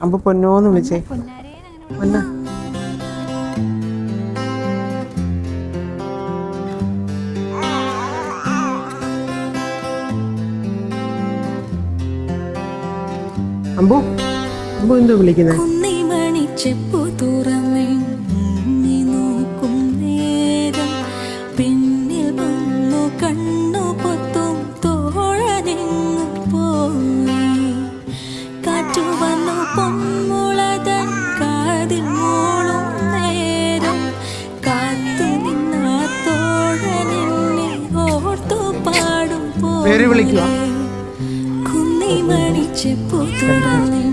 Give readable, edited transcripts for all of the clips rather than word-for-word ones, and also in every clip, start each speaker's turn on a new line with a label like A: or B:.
A: അമ്പു പൊന്നോന്ന് വിളിച്ചേ. പൊന്ന അമ്പു അമ്പു എന്തോ വിളിക്കുന്നത്?
B: പിന്നിൽ വന്നു കണ്ണു പൊത്തും തോഴനെങ്ങു പോയി. കാറ്റു വന്നു പൊന്മുളതൻ കാതിൽ മൂളും നേരം കാത്തു നിന്ന തോഴനെന്നെ ഓർത്തു പാടും പോലെ. കുന്നിമണി ചെപ്പു തുറന്നു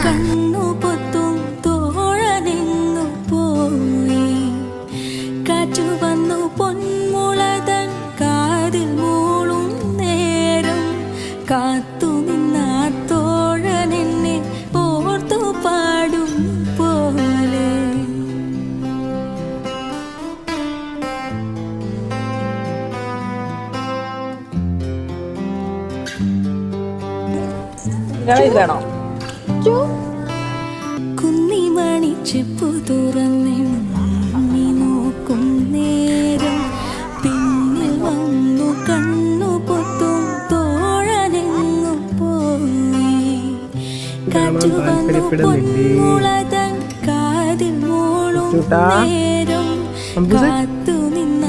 B: കണ്ണു പൊത്തും തോഴനെങ്ങു പോയി. കാറ്റു വന്നു പൊന്മുളതൻ കാതിൽ മൂളും നേരം കാത്തു നിന്ന തോഴനെന്നെ ഓർത്തു പാടും പോലെ.
C: വേണോ?
B: കുന്നിമണി ചെപ്പു തുറന്നെണ്ണി നോക്കും നേരം പിന്നിൽ വന്നു കണ്ണു പൊത്തും തോഴനെങ്ങു പോയി. കാറ്റു വന്നു പൊന്മുളതൻ കാതിൽ മൂളും നേരം കാത്തു നിന്ന